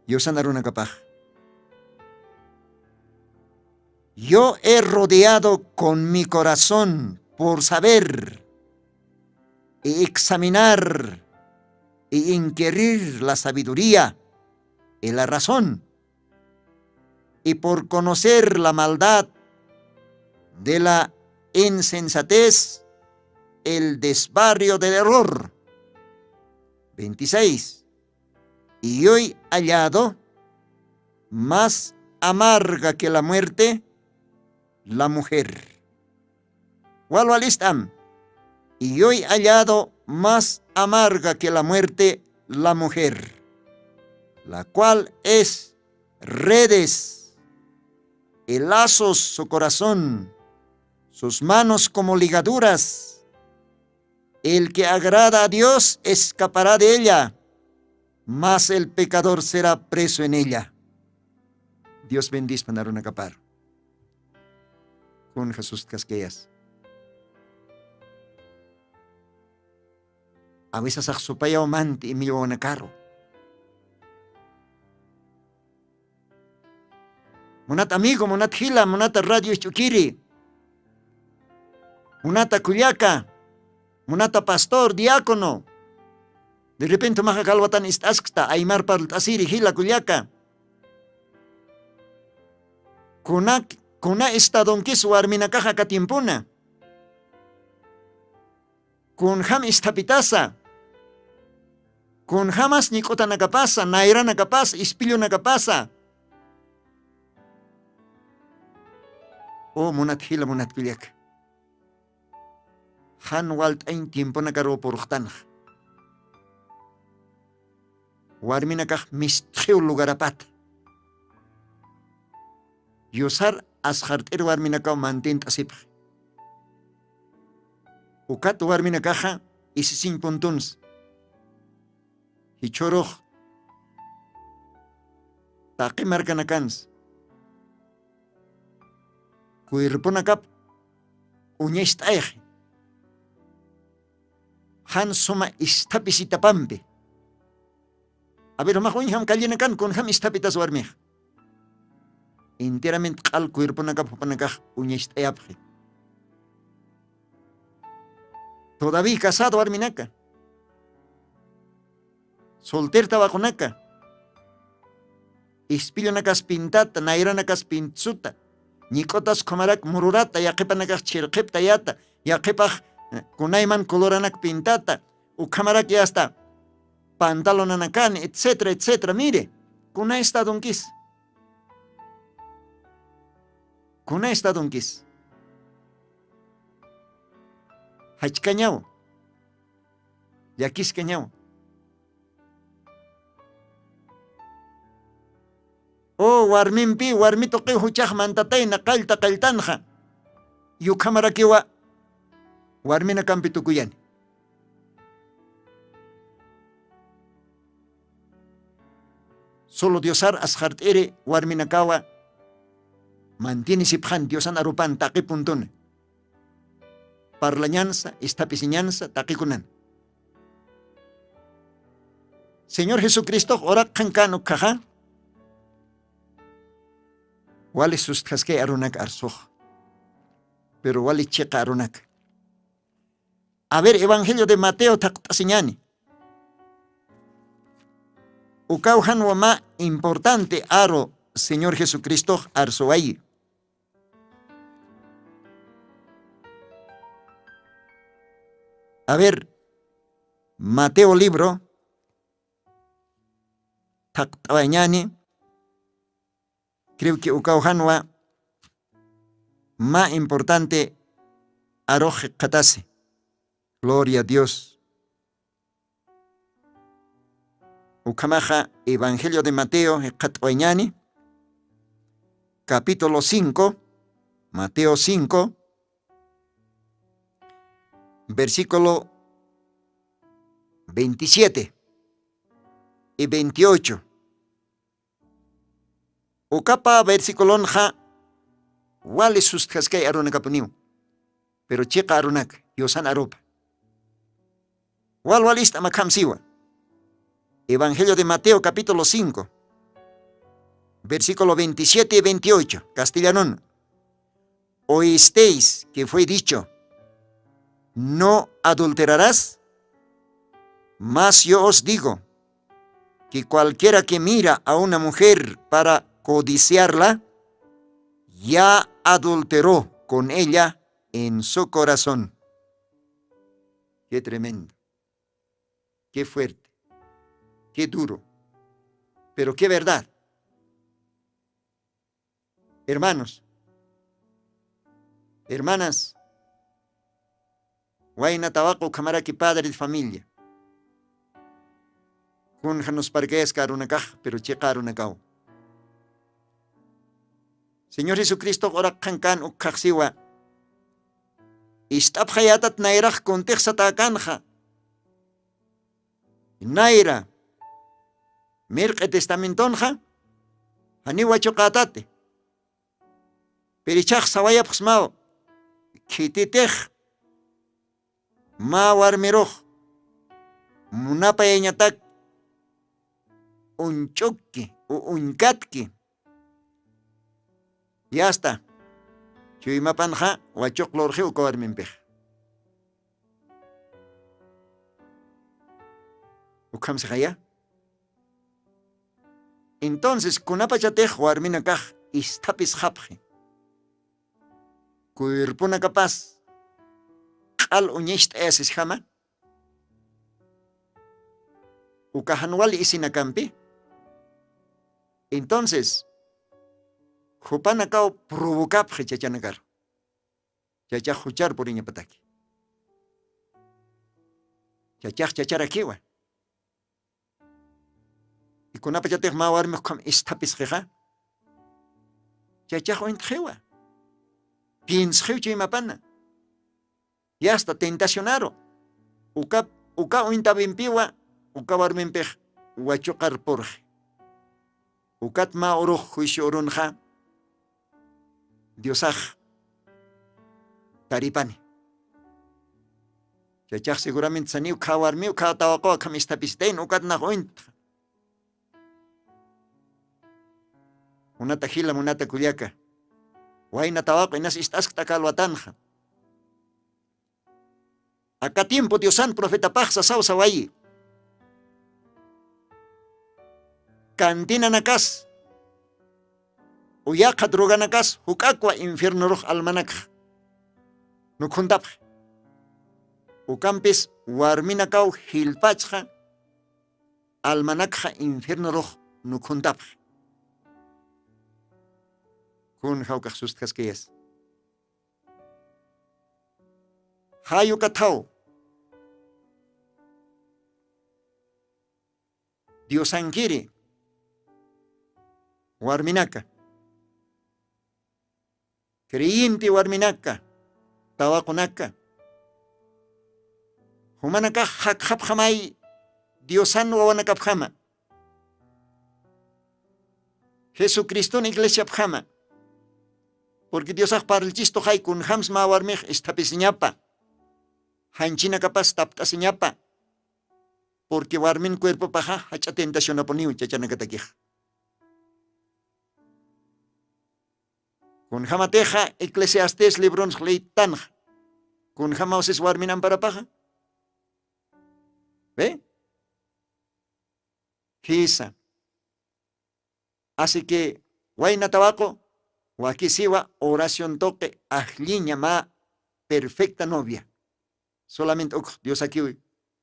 Yosan arunakapa. Yo he rodeado con mi corazón por saber y examinar y inquirir la sabiduría y la razón, y por conocer la maldad de la insensatez, el desbarrio del error. 26. Y yo he hallado más amarga que la muerte la mujer. Walwalistam. Y yo he hallado más amarga que la muerte la mujer, la cual es redes y lazos su corazón, sus manos como ligaduras. El que agrada a Dios escapará de ella, mas el pecador será preso en ella. Dios bendice para una capar. Con Jesús Casqueas. A veces a su paya omante y me llevo en carro. Monat amigo, monat gila, monat radio chukiri. Monata culiaca, monata pastor, diácono. De repente maja calvatan istaskta, aymar par asiri gila culiaca. Kuna estadonquis warmina caja catiempuna. Kun ham istapitasa. Kun jamás ni kota nakapasa, naira nakapasa, ispillo nakapasa. O munat hila munat pilyak. Han walt ein tiempo nakaro porujtanj. Warmi nakaj mistjeu lugarapat. Yusar asjarter warmi nakaw mantint asip. Ukat warmi nakaja isisin puntuns. Hichoroj. Taqi markanakans. Cuerpo nakap uñest aeje. Han soma istapisitapampe. A ver, majuin ham kallinakan con ham istapitas warmij. Enteramente qal cuerpo nakap hupanakaj uñest aeapje. Todavía casado warminaka. Solter tabajonaka. Ispillo nakas pintata, naira nakas pintsuta. Nikotas komarak mururata, yaqipanak chirqipta yata, yaqipaj kunayman coloranak pintata, ukamarak ya está, pantalonanakan, etcétera, etcétera. Mire, kunay está donkis. Kunay está donkis. Hachkañaw. Yakis kañaw. O warmimpi warmito qi huchaq mantatay naqalta qaltanja. Yukamarakiwa warmina kampi tukuyan. Solo Diosar asjart'iri warminakawa mantiene sipjan Diosan arupan taqi puntun. Parlañanza, istapisiñanza, taqikunan. Señor Jesucristo, ora kankano kaja. Wali sustkaske arunak arsuj. Pero wali checa arunak. A ver, Evangelio de Mateo taqtasiñani. Ukauhan wama importante aro Señor Jesucristo arsuayi. A ver, Mateo libro taqtawañani. Creo que ukauhanwa más importante aroje katase. Gloria a Dios. Ukamaja Evangelio de Mateo katwañani. Capítulo 5. Mateo 5. Versículo 27 y 28. Ukapa versiculonja wali sustaskay arunakapuniw. Pero chiqa arunak, yosan arupa. Walista makamsiwa. Evangelio de Mateo capítulo 5. Versículo 27 y 28. Castellanón. Oísteis que fue dicho, no adulterarás. Mas yo os digo que cualquiera que mira a una mujer para codiciarla, ya adulteró con ella en su corazón. Qué tremendo, qué fuerte, qué duro, pero qué verdad. Hermanos, hermanas, Huayna tabaco camaraki padre de familia. Kunjanos parques carunacaj, pero checarunacao. Señor Jesucristo, ora kankan ukaxiwa. Istap hayatat nairaj kontek satakanja. Naira. Mirque testamentonja. Haniwa chocatate. Perichaj sawaya pxmao. Kititej. Ma warmiroj. Munapa yañatak. Unchokki o unkatki. Ya está. Chuyimapanja huachok lorje u kawarmimpej. Ukam se jaya. Entonces, kunapachatej warminakaj istapis japje. Cuerpona capaz. Al uñecht eses jama. ukahanwali isinakampi. Entonces, hupanakao provocapje chachanakar. Chachaj huchar por iña pataki. Chachaj chacharakiwa. Y kunapa chatej mawarme kam istapis jeja. Chachaj ointjewa. Piensjeu chimapana. Y hasta tentacionaro. Uka ointabimpiwa, uka warmimpej huachokar porje. Ukat ma oruj juicio orunja. Diosaj taripani. Chachaj seguramente saniu kawarmiu ka tawaqo kamistapistein ukat nagoint. Unata hila munata kuliaka. Waina tawaqo inas istaskta kalwatanja. Acá tiempo Diosan profeta Paxa sausa wayi. Cantina nakas. Uyaka droga nakas. Hukakwa infierno roh almanak. Nukuntap. Ukampis warminakau hilpachja. Almanakja infierno roh nukuntap. Kun haukak sustkas que es. Hayu katau. Diosankiri. Warminaka. Creyente warminaka. Tawakunaka. Humanaka hakhap hamay. Diosan wawanakap hama. Jesucristo en iglesia pjama. Porque Dios para el chisto hay kun hams ma warmej estapisiñapa. Hanchina capaz taptasiñapa. Porque warmin cuerpo paja hacha tentación aponiu chachanakatakij. Kun hamateja Eclesiastes librons leitanja. Kun hamauses warminan para paja. ¿Ve? Hisa. Así que, guayna tabaco, Wakisiwa, oración toque, ajliña ma, perfecta novia. Solamente, Dios aquí,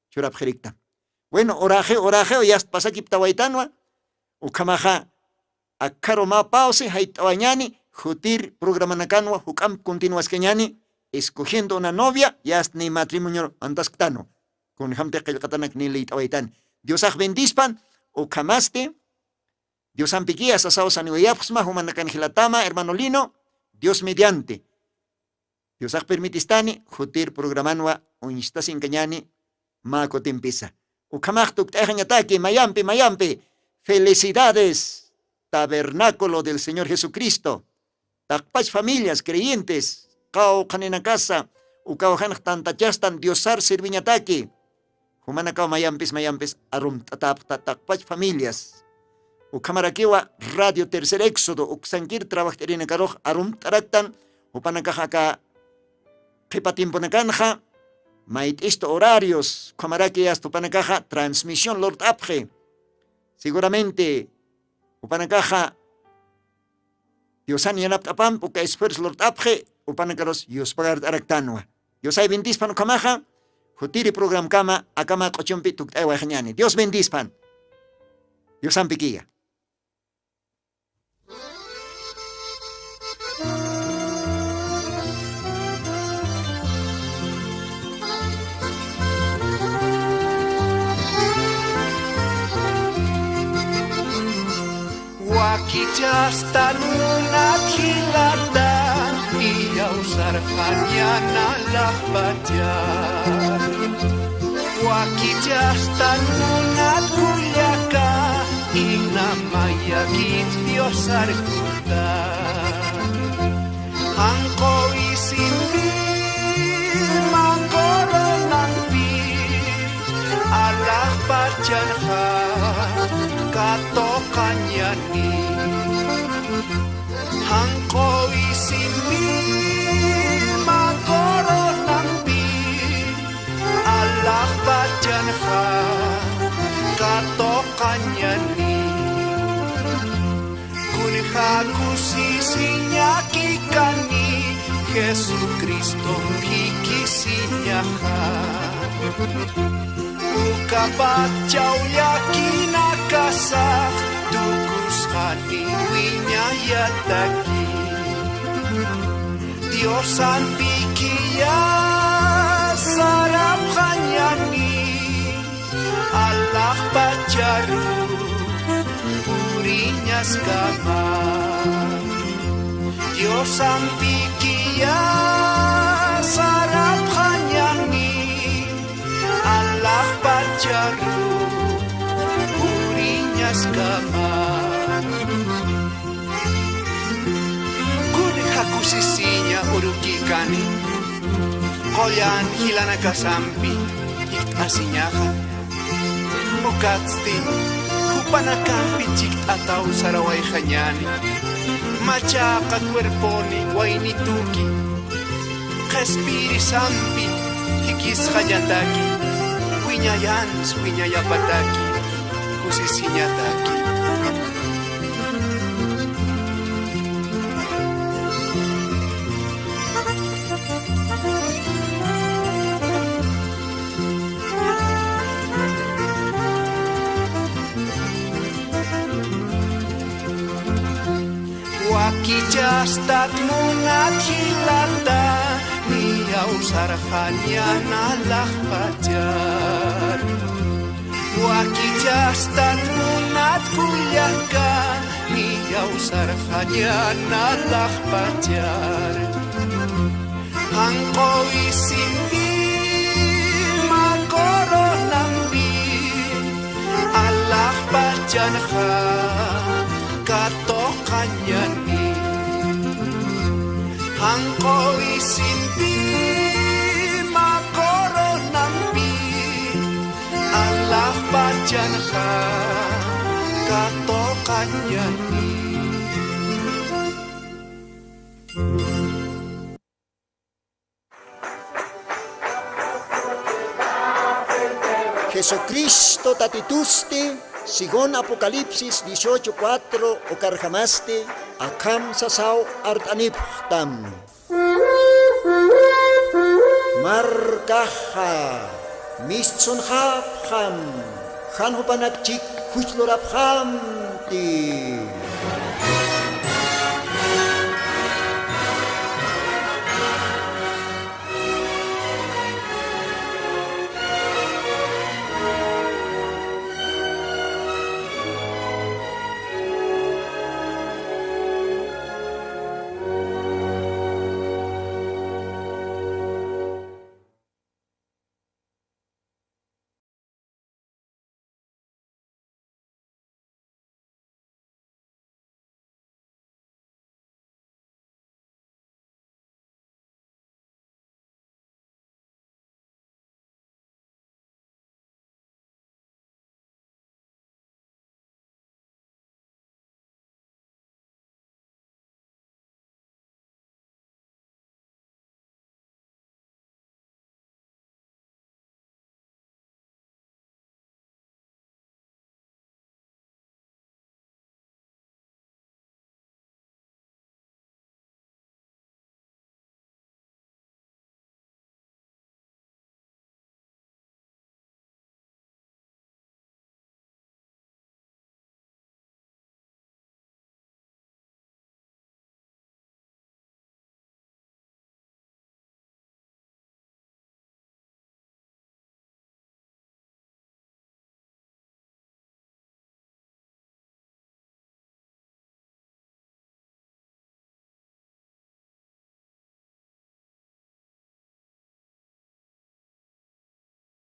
churap jericta. Bueno, oraje, ya pasa aquí tawaitanoa, ukamaja, akaro ma pause, haitawañani, jutir, programanacanua, hukam continuas keñani, escogiendo una novia, ya ni matrimonio antasctano, con hamte kelkatanak ni leitawaitan. Dios bendispan, ukamaste, Dios ampiquías asaos aniwayapsma, humanacanjilatama, hermano Lino, Dios mediante. Dios permitistani, jutir programanwa, unistasin cañani, maco tempisa. Ukamachtuk tejañataki, mayampi, felicidades, tabernáculo del Señor Jesucristo. Takpach familias creyentes, kao canena casa, ukauhan tantachastan, diosar sirviñataki. Humanacao mayampis, arum takpach familias. Ukamarakiwa Radio Tercer Éxodo, uksankir trabajterina karoj arum taraktan, upanakajaka pepa tiempo nakanja, mait esto horarios, kamaraki hasta upanakaja transmisión Lord Apge. Seguramente upanakaja Diosan yanaptapam, uka esfuerzo Lord Apge, upanakaros yospagar taraktanwa. Diosay bendispan ukamaja, jutiri program kama, akama kochompi tuktaywa janyani. Dios bendispan. Dios ampiquilla. Wakijasta nuna kilanda ia usar mañana la bajar. Wakijasta nuna kuliaka ina maya Dios arkuta. Angko isimbi mangkoro nampi Allah bajanha katokannya ni Angko isimbi mangkoro nampi Allah bajanha katokannya ni Kunhaku sisinya kikani Jesucristo hikisinya Ukapachaw yakina kasak tukus haniwinya yataki Dios ang bikiya sarap kanyani Allah pacaru purinyas kama Dios ang bikiya sarap kanyani Allah pacaru purinyas kama Kun haku sisinya urukikani Kolyan hilana kasampi asinyaka Mukatsti Hupanakampi chik ataw saraway kanyani Machaka cuerponi wainituki Kaspiri sampi Hikis kanyataki Winyayan winyayapataki Kusisinyataki Wakijastat munat hilata Niyaw sarhanya nalah pajar Wakijastat munat kulyaka Niyaw sarhanya nalah pajar Angko isindi makoro nambi Allah pajanha katokanyan Angko isindi makoro nampi Allah pajanha katokanyan Jesucristo tatituste Sigon Apocalipsis 18:4 okarjamaste akam sasaw artaniptam Markaha Mistsun hapham Hanhupanakchik hujlorabham ti